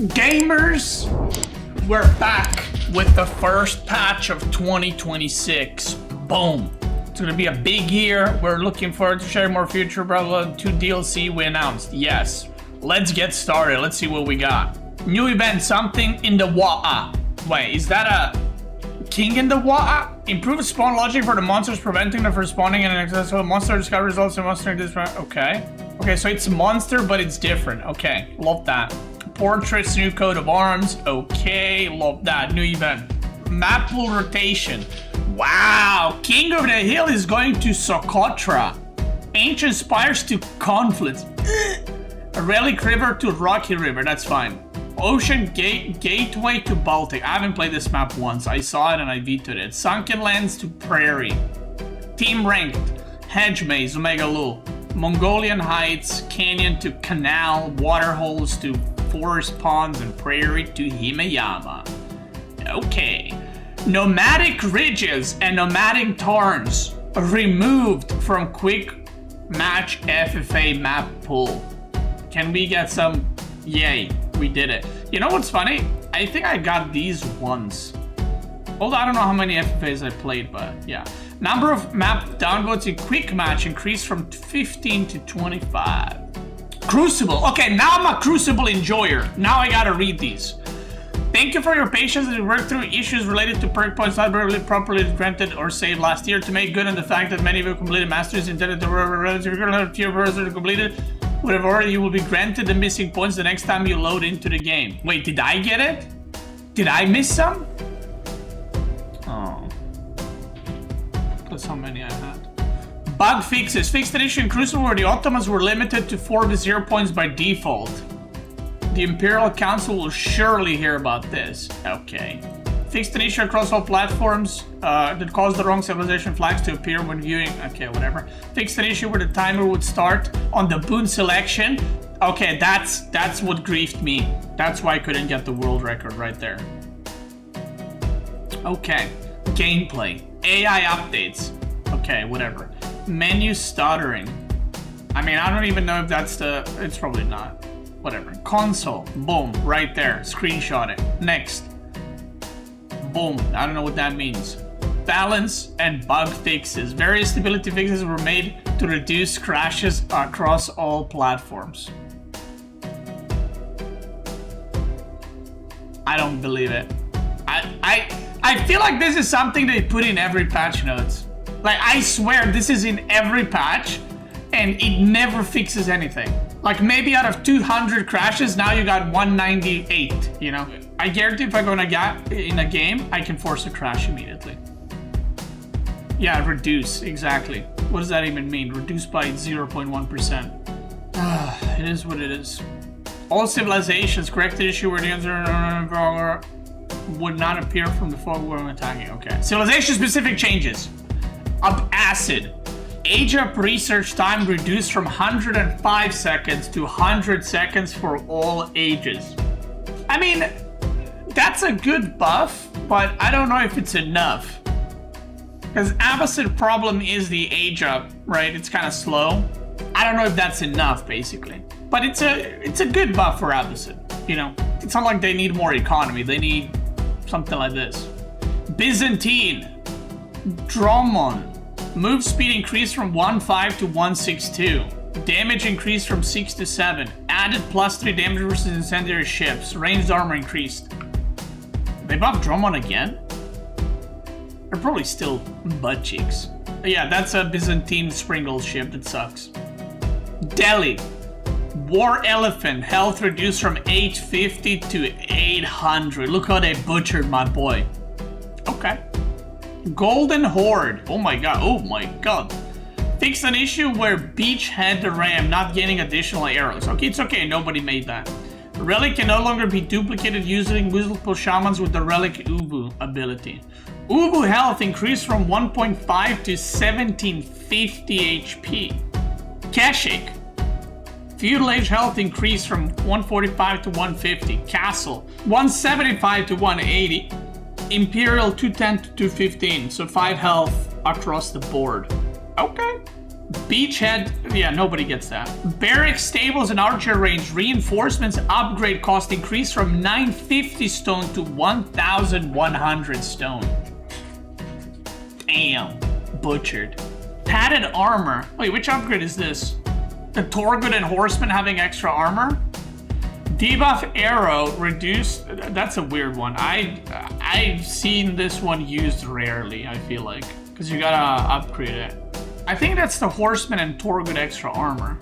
Gamers, we're back with the first patch of 2026. Boom. It's gonna be a big year. We're looking forward to sharing more future, blah, blah, 2 DLC we announced. Yes. Let's get started. Let's see what we got. New event, something in the Wa'a. Wait, is that a king in the Wa'a? Improve spawn logic for the monsters, preventing them from spawning in an accessible monster discovery results in monster this. Okay. Okay, so it's monster, but it's different. Okay, love that. Portraits, new coat of arms. Okay, love that. New event. Map pool rotation. Wow, King of the Hill is going to Socotra. Ancient spires to Conflict. A Relic River to Rocky River, that's fine. Ocean Gateway to Baltic. I haven't played this map once. I saw it and I vetoed it. Sunken Lands to Prairie. Team Ranked. Hedge Maze, Omega Lu. Mongolian Heights, Canyon to Canal. Waterholes to Forest Ponds and Prairie to Himayama. Okay. Nomadic Ridges and Nomadic Tarns removed from Quick Match FFA map pool. Can we get some? Yay, we did it. You know what's funny? I think I got these once. Although I don't know how many FFAs I played, but yeah. Number of map downvotes in Quick Match increased from 15 to 25. Crucible. Okay, now I'm a Crucible enjoyer. Now I gotta read these. Thank you for your patience as we work through issues related to perk points not properly granted or saved last year to make good on the fact that many of you completed masters intended to relative tier versions completed. Whatever order you will be granted the missing points the next time you load into the game. Wait, did I get it? Did I miss some? Oh. That's how many I had. Bug fixes. Fixed an issue in Crucible where the Ottomans were limited to 4 to 0 points by default. The Imperial Council will surely hear about this. Okay. Fixed an issue across all platforms that caused the wrong civilization flags to appear when viewing. Okay, whatever. Fixed an issue where the timer would start on the boon selection. Okay, that's what griefed me. That's why I couldn't get the world record right there. Okay. Gameplay. AI updates. Okay, whatever. Menu stuttering. I mean, I don't even know if that's the... It's probably not. Whatever. Console. Boom. Right there. Screenshot it. Next. Boom. I don't know what that means. Balance and bug fixes. Various stability fixes were made to reduce crashes across all platforms. I don't believe it. I feel like this is something they put in every patch notes. Like, I swear this is in every patch and it never fixes anything. Like, maybe out of 200 crashes, now you got 198, you know? I guarantee if I go in a game, I can force a crash immediately. Yeah, reduce, exactly. What does that even mean? Reduce by 0.1%. It is what it is. All civilizations, corrected issue where the answer would not appear from the fog when attacking. Okay. Civilization-specific changes. Abbasid. Age up research time reduced from 105 seconds to 100 seconds for all ages. I mean, that's a good buff, but I don't know if it's enough. Because Abbasid problem is the age up, right? It's kind of slow. I don't know if that's enough, basically. But it's a good buff for Abbasid, you know? It's not like they need more economy. They need something like this. Byzantine. Drummond. Move speed increased from 1.5 to 1.62. Damage increased from 6 to 7. Added +3 damage versus incendiary ships. Ranged armor increased. They buffed Drummond again? They're probably still butt cheeks. But yeah, that's a Byzantine Springle ship that sucks. Delhi. War Elephant. Health reduced from 850 to 800. Look how they butchered my boy. Okay. Golden Horde. Oh my god. Fixed an issue where Beachhead the Ram not getting additional arrows. Okay, it's okay. Nobody made that. Relic can no longer be duplicated using multiple shamans with the Relic Ubu ability. Ubu health increased from 1.5 to 1750 HP. Keshik. Feudal Age health increased from 145 to 150. Castle. 175 to 180. Imperial 210 to 215, so 5 health across the board. Okay. Beachhead, yeah, nobody gets that. Barracks, stables, and archer range reinforcements upgrade cost increase from 950 stone to 1,100 stone. Damn, butchered. Padded armor. Wait, which upgrade is this? The Torgut and Horseman having extra armor? Debuff arrow reduced. That's a weird one. I've seen this one used rarely, I feel like. Because you gotta upgrade it. I think that's the Horseman and Torgut extra armor.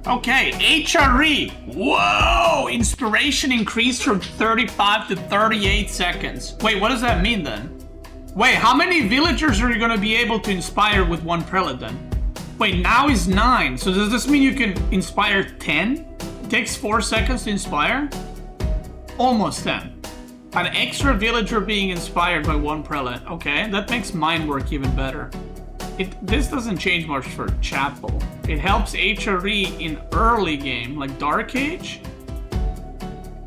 Okay, HRE. Whoa! Inspiration increased from 35 to 38 seconds. Wait, what does that mean then? Wait, how many villagers are you gonna be able to inspire with one prelate then? Wait, now is 9. So does this mean you can inspire 10? It takes 4 seconds to inspire? Almost 10. An extra villager being inspired by one prelate. Okay, that makes mine work even better. This doesn't change much for Chapel. It helps HRE in early game, like Dark Age,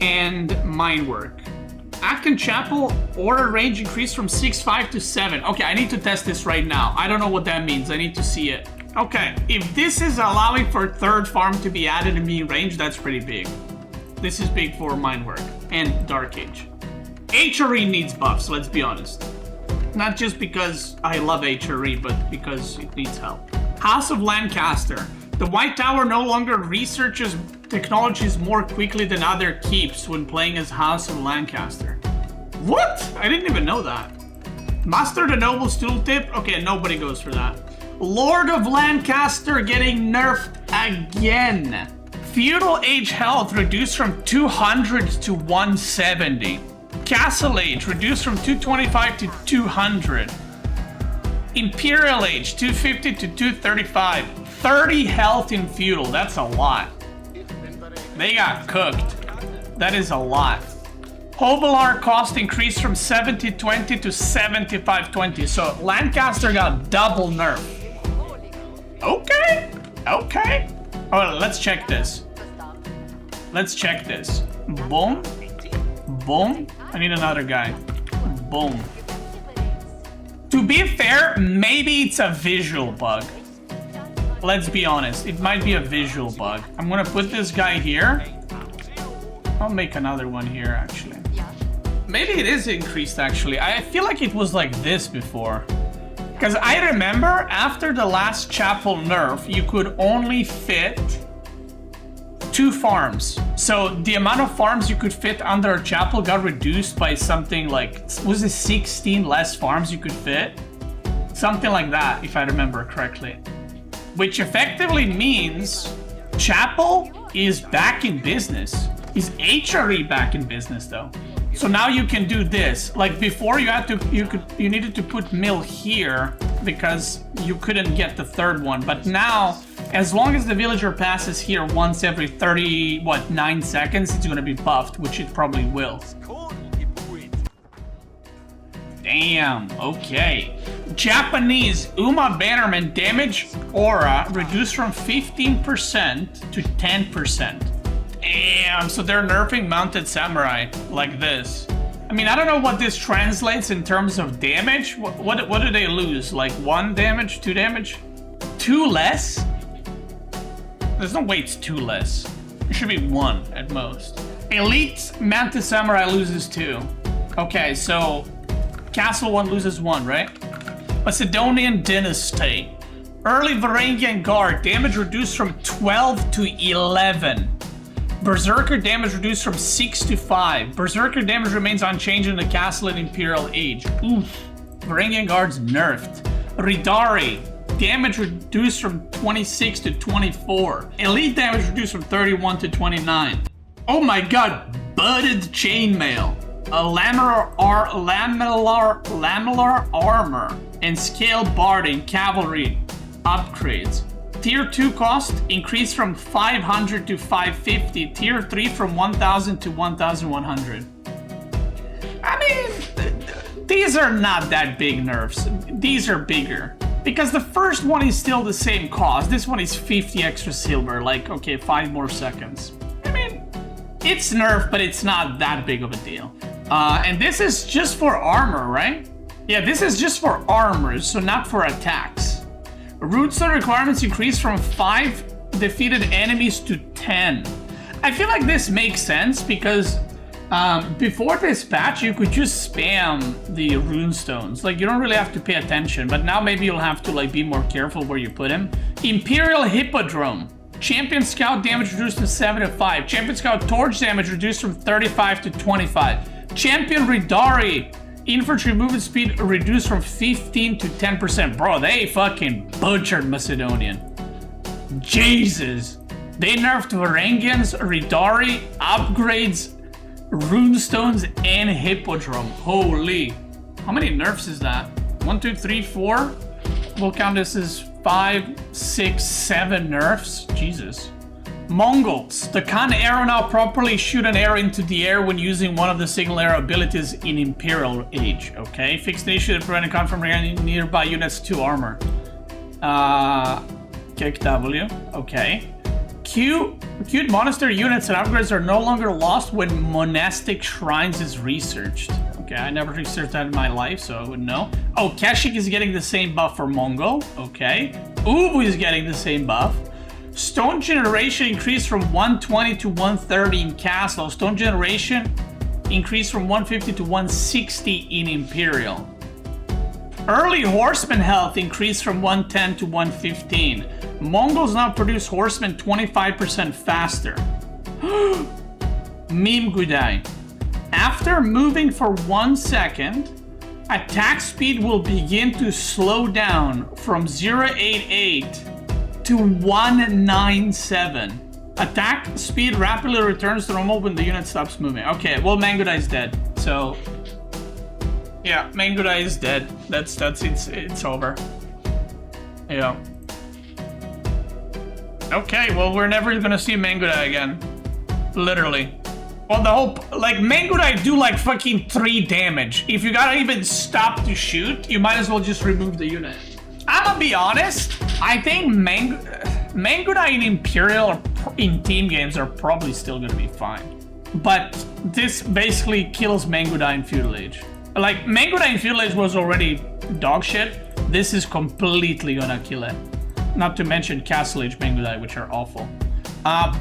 and mine work. Akken Chapel order range increased from 6.5 to 7. Okay, I need to test this right now. I don't know what that means. I need to see it. Okay, if this is allowing for third farm to be added in me range, that's pretty big. This is big for mine work and Dark Age. HRE needs buffs, let's be honest. Not just because I love HRE, but because it needs help. House of Lancaster. The White Tower no longer researches technologies more quickly than other keeps when playing as House of Lancaster. What? I didn't even know that. Master the Noble's tooltip? Okay, nobody goes for that. Lord of Lancaster getting nerfed again. Feudal Age health reduced from 200 to 170. Castle Age reduced from 225 to 200. Imperial Age 250 to 235. 30 health in Feudal, that's a lot. They got cooked. That is a lot. Hovelar cost increased from 7020 to 7520. So Lancaster got double nerf. Okay. Okay. Oh, let's check this. Let's check this. Boom. Boom. I need another guy. Boom. To be fair, maybe it's a visual bug. Let's be honest. It might be a visual bug. I'm gonna put this guy here. I'll make another one here, actually. Maybe it is increased, actually. I feel like it was like this before. Because I remember after the last Chapel nerf, you could only fit 2 farms. So the amount of farms you could fit under a Chapel got reduced by something like, was it 16 less farms you could fit? Something like that, if I remember correctly. Which effectively means Chapel is back in business. Is HRE back in business though? So now you can do this. Like before, you needed to put mill here because you couldn't get the third one. But now, as long as the villager passes here once every 9 seconds, it's gonna be buffed, which it probably will. Damn, okay. Japanese Uma Bannerman damage aura reduced from 15% to 10%. Damn, so they're nerfing Mounted Samurai like this. I mean, I don't know what this translates in terms of damage. What do they lose? Like 1 damage, 2 damage? 2 less? There's no way it's 2 less. It should be 1 at most. Elite Mounted Samurai loses 2. Okay, so Castle 1 loses 1, right? Macedonian Dynasty. Early Varangian Guard damage reduced from 12 to 11. Berserker damage reduced from 6 to 5. Berserker damage remains unchanged in the Castle and Imperial Age. Oof. Varangian Guard's nerfed. Ridari. Damage reduced from 26 to 24. Elite damage reduced from 31 to 29. Oh my god. Budded Chainmail. A lamellar armor. And scale bard in cavalry upgrades. Tier 2 cost increased from 500 to 550. Tier 3 from 1000 to 1100. I mean, these are not that big nerfs. These are bigger. Because the first one is still the same cost. This one is 50 extra silver. Like, okay, 5 more seconds. I mean, it's nerfed, but it's not that big of a deal. And this is just for armor, right? Yeah, this is just for armor, so not for attacks. Runestone requirements increase from 5 defeated enemies to 10. I feel like this makes sense because before this patch, you could just spam the runestones. Like, you don't really have to pay attention, but now maybe you'll have to like be more careful where you put them. Imperial Hippodrome. Champion Scout damage reduced to 7 to 5. Champion Scout Torch damage reduced from 35 to 25. Champion Ridari. Infantry movement speed reduced from 15 to 10%. Bro, they fucking butchered Macedonian. Jesus. They nerfed Varangians, Ridari, upgrades, runestones, and Hippodrome. Holy. How many nerfs is that? 1, 2, 3, 4? We'll count this as 5, 6, 7 nerfs. Jesus. Mongols. The Khan arrow now properly shoot an arrow into the air when using one of the signal arrow abilities in Imperial Age. Okay. Fixed the issue that prevented Khan from running nearby units to armor. Kick W. Okay. Cute monastery units and upgrades are no longer lost when monastic shrines is researched. Okay, I never researched that in my life, so I wouldn't know. Oh, Kashik is getting the same buff for Mongol. Okay. Ubu is getting the same buff. Stone generation increased from 120 to 130 in Castle. Stone generation increased from 150 to 160 in Imperial. Early horseman health increased from 110 to 115. Mongols now produce horsemen 25% faster. Meme Gudai. After moving for 1 second, attack speed will begin to slow down from 088 to 197. Attack speed rapidly returns to normal when the unit stops moving. Okay, well, Mangudai is dead, so yeah, Mangudai is dead. It's over. Yeah. Okay, well, we're never gonna see Mangudai again. Literally. Well, the whole, like, Mangudai do like fucking 3 damage. If you gotta even stop to shoot, you might as well just remove the unit. I'm gonna be honest, I think Mangudai in Imperial or in team games are probably still gonna be fine. But this basically kills Mangudai in Feudal Age. Like, Mangudai in Feudal Age was already dog shit. This is completely gonna kill it. Not to mention Castle Age Mangudai, which are awful.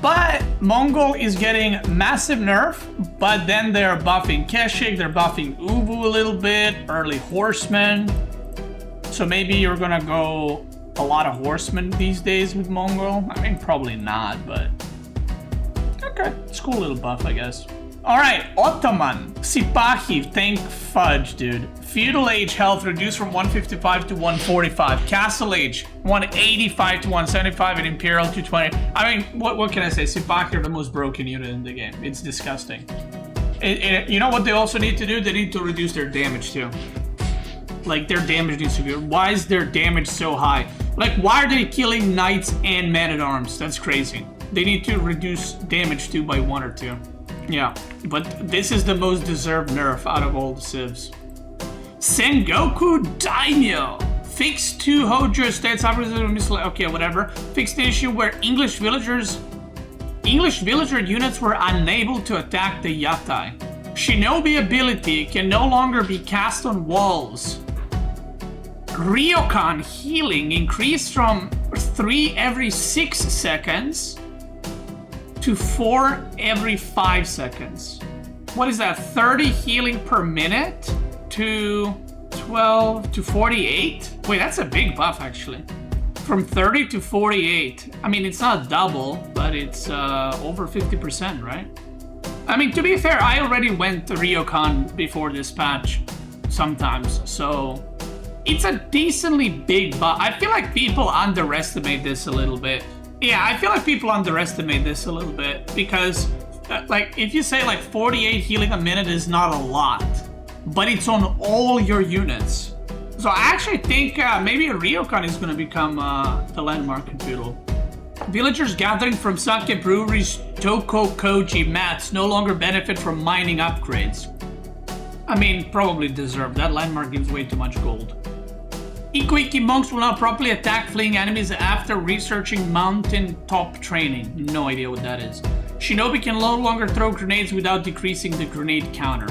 But Mongol is getting massive nerf, but then they're buffing Keshik, they're buffing Ubu a little bit, early horsemen. So maybe you're gonna go a lot of horsemen these days with Mongol. I mean, probably not, but okay, it's a cool little buff, I guess. All right, Ottoman. Sipahi, thank fudge, dude. Feudal Age health reduced from 155 to 145. Castle Age, 185 to 175, and Imperial 220. I mean, what can I say? Sipahi are the most broken unit in the game. It's disgusting. You know what they also need to do? They need to reduce their damage too. Like, their damage needs to be... Why is their damage so high? Like, why are they killing knights and men-at-arms? That's crazy. They need to reduce damage too by 1 or 2. Yeah, but this is the most deserved nerf out of all the civs. Sengoku Daimyo. Fixed 2 Hojo states okay, whatever. Fixed the issue where English villager units were unable to attack the Yatai. Shinobi ability can no longer be cast on walls. Ryokan healing increased from 3 every 6 seconds to 4 every 5 seconds. What is that? 30 healing per minute to 12 to 48? Wait, that's a big buff actually. From 30 to 48. I mean, it's not double, but it's over 50%, right? I mean, to be fair, I already went to Ryokan before this patch sometimes, so it's a decently big buff. I feel like people underestimate this a little bit. Yeah, I feel like people underestimate this a little bit because, like, if you say like 48 healing a minute is not a lot, but it's on all your units. So I actually think maybe Ryokan is going to become the landmark in Feudal. Villagers gathering from Sake Brewery's Toko Koji mats no longer benefit from mining upgrades. I mean, probably deserved. That landmark gives way too much gold. Ikuiki monks will now properly attack fleeing enemies after researching mountaintop training. No idea what that is. Shinobi can no longer throw grenades without decreasing the grenade counter.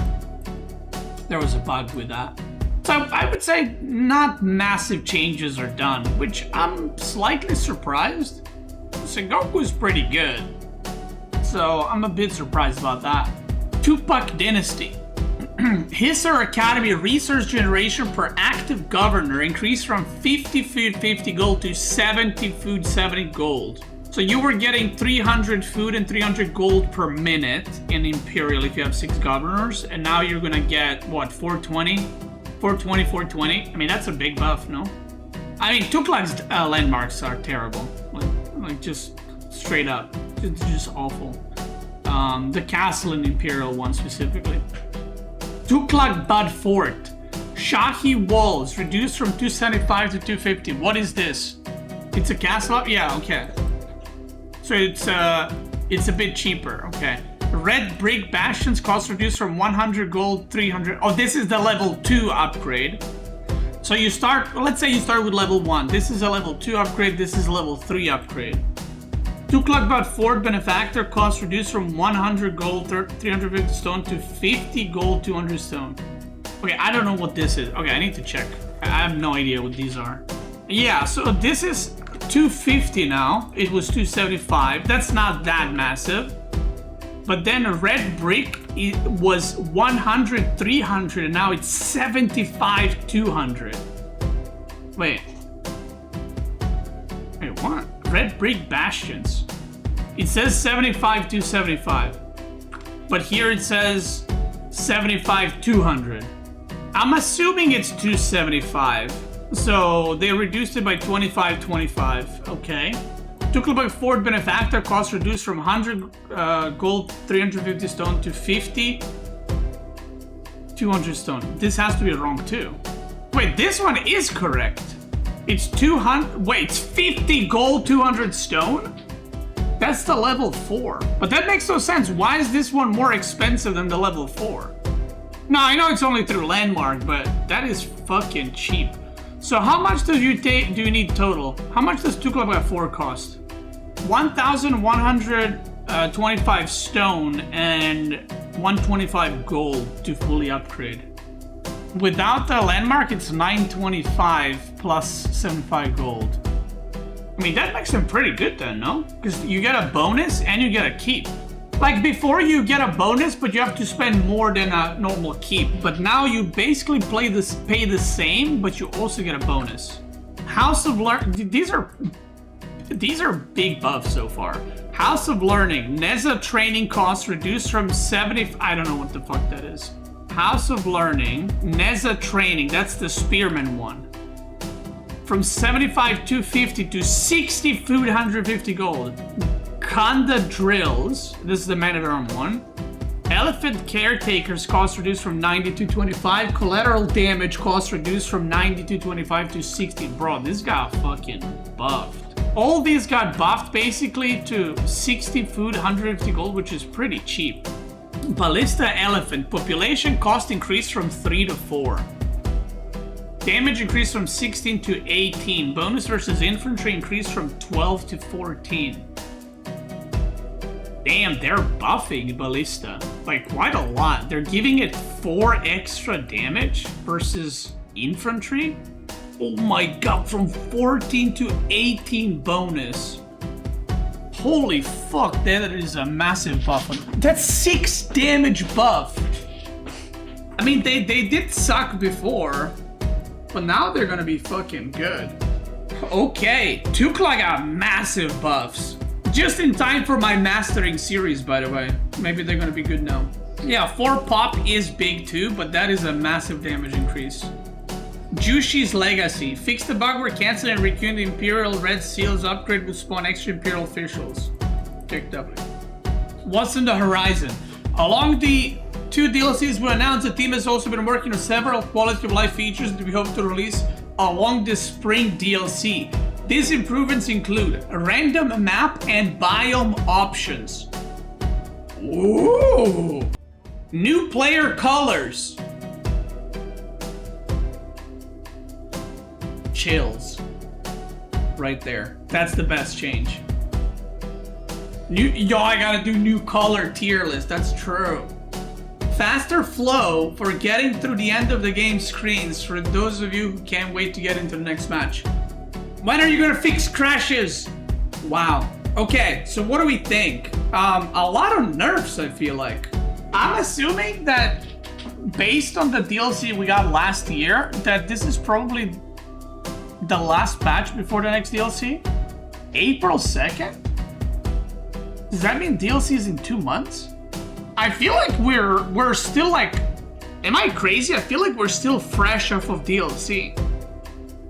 There was a bug with that. So I would say not massive changes are done, which I'm slightly surprised. Sengoku is pretty good, so I'm a bit surprised about that. Tupac Dynasty. Hisar Academy resource generation per active governor increased from 50 food 50 gold to 70 food 70 gold. So you were getting 300 food and 300 gold per minute in Imperial if you have 6 governors, and now you're gonna get, what, 420? 420, 420? I mean, that's a big buff, no? I mean, Tuklak's landmarks are terrible. Like just straight up. It's just awful. The castle in Imperial one specifically. Tuklak Bud Fort. Shahi Walls reduced from 275 to 250. What is this? It's a castle? Yeah, okay. So it's a bit cheaper, okay. Red Brick Bastions cost reduced from 100 gold, 300. Oh, this is the level 2 upgrade. So you start, let's say you start with level 1. This is a level 2 upgrade, this is a level 3 upgrade. Tuklak Bud Fort Benefactor cost reduced from 100 gold, 350 stone to 50 gold, 200 stone. Okay, I don't know what this is. Okay, I need to check. I have no idea what these are. Yeah, so this is 250 now. It was 275. That's not that massive. But then a red brick, it was 100, 300, and now it's 75, 200. Wait, what? Red brick bastions. It says 75, 275. But here it says 75, 200. I'm assuming it's 275. So they reduced it by 25, 25. Okay. Tuklak Fort Benefactor cost reduced from 100 gold, 350 stone to 50, 200 stone. This has to be wrong too. Wait, this one is correct. It's 200. Wait, it's 50 gold, 200 stone? That's the level 4. But that makes no sense. Why is this one more expensive than the level 4? No, I know it's only through landmark, but that is fucking cheap. So how much do you need total? How much does Tuklak Fort cost? 1,125 stone and 125 gold to fully upgrade. Without the landmark, it's 925 plus 75 gold. I mean, that makes them pretty good then, no? Because you get a bonus and you get a keep. Like before, you get a bonus, but you have to spend more than a normal keep. But now you basically pay the same, but you also get a bonus. House of Learning. These are big buffs so far. House of Learning. Neza training costs reduced from 70. I don't know what the fuck that is. House of Learning. Neza training. That's the spearman one. From 75 250 to 60 food 150 gold. Kanda drills. This is the man at arm one. Elephant caretakers cost reduced from 90 to 25. Collateral damage cost reduced from 90 to 25 to 60. Bro, this got fucking buffed. All these got buffed basically to 60 food, 150 gold, which is pretty cheap. Ballista Elephant. Population cost increased from 3 to 4. Damage increased from 16 to 18. Bonus versus infantry increased from 12 to 14. Damn, they're buffing Ballista. Like, quite a lot. They're giving it 4 extra damage versus infantry. Oh my god, from 14 to 18 bonus. Holy fuck, that is a massive buff. That's 6 damage buff. I mean, they did suck before, but now they're gonna be fucking good. Okay, Tuklak got massive buffs. Just in time for my mastering series, by the way. Maybe they're gonna be good now. Yeah, 4 pop is big too, but that is a massive damage increase. Jushi's Legacy. Fix the bug where cancel and requeue the Imperial Red Seals upgrade will spawn extra Imperial officials. Check W. What's in the horizon? Along the 2 DLCs we announced, the team has also been working on several quality of life features that we hope to release along the spring DLC. These improvements include a random map and biome options. Ooh! New player colors. Chills. Right there. That's the best change. I gotta do new color tier list. That's true. faster flow for getting through the end of the game screens for those of you who can't wait to get into the next match. When are you gonna fix crashes? Wow. Okay, so what do we think? A lot of nerfs, I feel like. I'm assuming that based on the DLC we got last year, that this is probably the last patch before the next DLC? April 2nd? Does that mean DLC is in 2 months? I feel like we're still like... Am I crazy? I feel like we're still fresh off of DLC.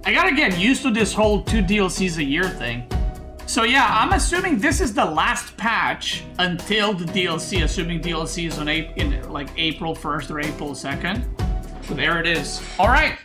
I gotta get used to this whole 2 DLCs a year thing. So yeah, I'm assuming this is the last patch until the DLC, assuming DLC is on April 1st or April 2nd. So there it is. All right.